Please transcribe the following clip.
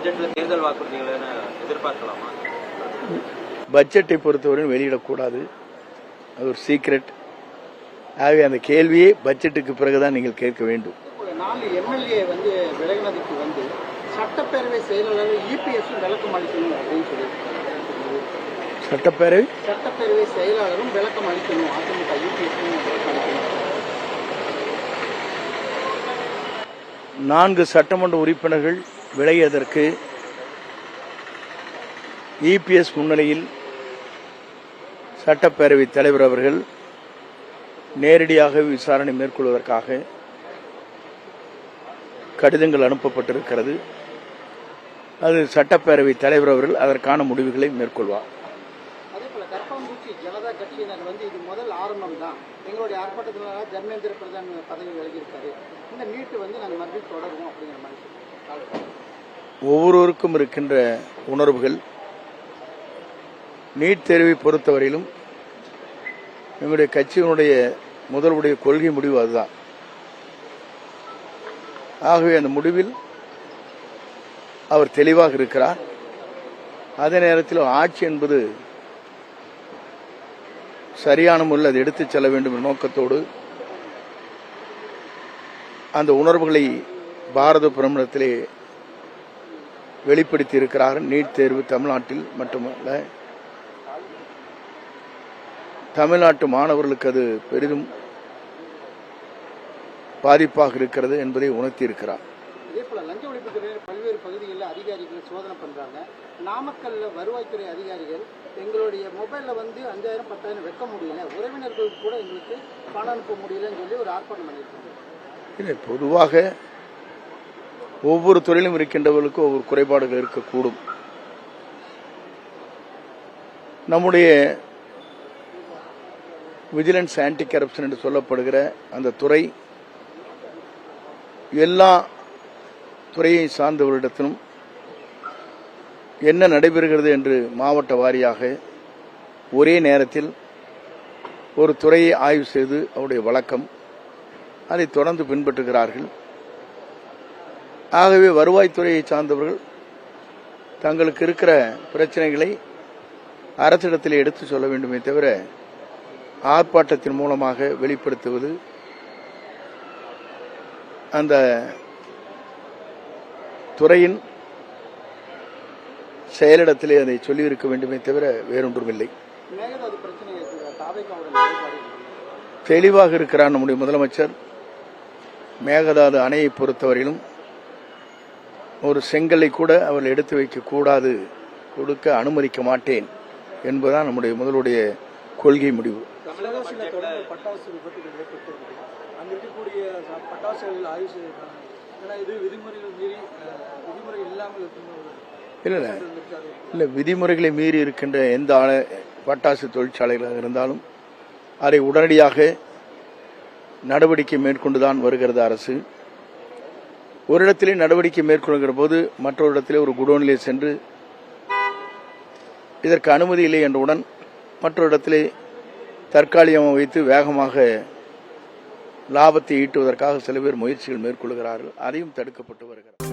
பட்ஜெட்ல தேர்தல் வாக்குறுதிகளை எதிர்பார்க்கலாமா? பட்ஜெட்டை பொறுத்தவரை வெளியிடக்கூடாது, அது ஒரு சீக்ரெட். ஆகவே அந்த கேள்வியை பட்ஜெட்டுக்கு பிறகுதான் நீங்கள் கேட்க வேண்டும். 4 எம்எல்ஏ விலகினதுக்கு சட்டப்பேரவை செயலாளர் இபிஎஸ் விளக்கம் அளிக்கணும் அப்படின்னு சொல்லி சட்டப்பேரவை செயலாளரும் விளக்கம் அளிக்கணும். அதிமுக இபிஎஸ் 4 சட்டமன்ற உறுப்பினர்கள் விலகியதற்கு இபிஎஸ் முன்னிலையில் சட்டப்பேரவை தலைவர் அவர்கள் நேரடியாக விசாரணை மேற்கொள்வதற்காக கடிதங்கள் அனுப்பப்பட்டிருக்கிறது. அது சட்டப்பேரவை தலைவர் அவர்கள் அதற்கான முடிவுகளை மேற்கொள்வார். அதேபோல கரப்பாம்பூச்சி ஜனதா கட்சியினர் இது முதல் ஆரம்பம் தான். எங்களுடைய ஆர்ப்பாட்டத்தினால தர்மேந்திர பிரதான் பதவி விலகியிருக்காரு. இந்த நீட்டு நாங்கள் மறுபடியும் தொடருவோம் அப்படிங்கிற மாதிரி ஒவ்வொருவருக்கும் இருக்கின்ற உணர்வுகள். நீட் தேர்வை பொறுத்தவரையிலும் எங்களுடைய கட்சியினுடைய முதல்வருடைய கொள்கை முடிவு அதுதான். ஆகவே அந்த முடிவில் அவர் தெளிவாக இருக்கிறார். அதே நேரத்தில் ஆட்சி என்பது சரியான முறையில் அதை எடுத்துச் செல்ல வேண்டும் என்ற நோக்கத்தோடு அந்த உணர்வுகளை பாரத பிரதமரிடத்திலே வெளிப்படுத்தி இருக்கிறார்கள். நீட் தேர்வு தமிழ்நாட்டில் மட்டுமல்ல, தமிழ்நாட்டு மாணவர்களுக்கு அது பெரிதும் பாதிப்பாக இருக்கிறது என்பதை உணர்த்தி இருக்கிறார். இதேபோல லஞ்ச ஒழிப்புத்துறையில் பல்வேறு பகுதிகளில் அதிகாரிகள் சோதனை பண்றாங்க. நாமக்கல்ல வருவாய்த்துறை அதிகாரிகள் எங்களுடைய மொபைல்ல 5000 10,000 வைக்க முடியல, உறவினர்களுக்கு கூட எங்களுக்கு பணம் அனுப்ப முடியலன்னு சொல்லி ஒரு ஆர்ப்பாட்டம் பண்ணியிருக்காங்க. இல்லை, பொதுவாக ஒவ்வொரு துறையிலும் இருக்கின்றவர்களுக்கு ஒவ்வொரு குறைபாடுகள் இருக்கக்கூடும். நம்முடைய விஜிலன்ஸ் ஆன்டி கரப்ஷன் என்று சொல்லப்படுகிற அந்த துறை எல்லா துறையை சார்ந்தவர்களிடத்திலும் என்ன நடைபெறுகிறது என்று மாவட்ட வாரியாக ஒரே நேரத்தில் ஒரு துறையை ஆய்வு செய்து அவருடைய வழக்கம் அதை தொடர்ந்து பின்பற்றுகிறார்கள். ஆகவே வருவாய்த்துறையை சார்ந்தவர்கள் தங்களுக்கு இருக்கிற பிரச்சனைகளை அரசிடத்தில் எடுத்து சொல்ல வேண்டுமே தவிர ஆர்ப்பாட்டத்தின் மூலமாக வெளிப்படுத்துவது அந்த துறையின் செயலிடத்திலே அதை சொல்லியிருக்க வேண்டுமே தவிர வேறொன்றுமில்லை. தெளிவாக இருக்கிறார் நம்முடைய முதலமைச்சர். மேகதாது அணையை பொறுத்தவரையிலும் ஒரு செங்கலை கூட அவர்கள் எடுத்து வைக்க கூடாது, கொடுக்க அனுமதிக்க மாட்டேன் என்பதுதான் நம்முடைய முதலுடைய கொள்கை முடிவு. பட்டாசு விபத்துகள் ஏற்பட்டிருக்கிறது. அங்க இருக்கக்கூடிய பட்டாசுகள் ஆய்வு செய்திருக்காங்க. ஏன்னா இது விதிமுறைகள் மீறி விதிமுறை இல்லாமல் இல்லை, விதிமுறைகளை மீறி இருக்கின்ற எந்த பட்டாசு தொழிற்சாலைகளாக இருந்தாலும் அதை உடனடியாக நடவடிக்கை மேற்கொண்டுதான் வருகிறது அரசு. ஒரு இடத்திலே நடவடிக்கை மேற்கொள்கிற போது மற்றொரு இடத்திலே ஒரு குடோனிலே சென்று இதற்கு அனுமதி இல்லை என்றவுடன் மற்றொரு இடத்திலே தற்காலிகமாக வைத்து வேகமாக லாபத்தை ஈட்டுவதற்காக சில பேர் முயற்சிகள் மேற்கொள்கிறார்கள். அதையும் தடுக்கப்பட்டு வருகிறது.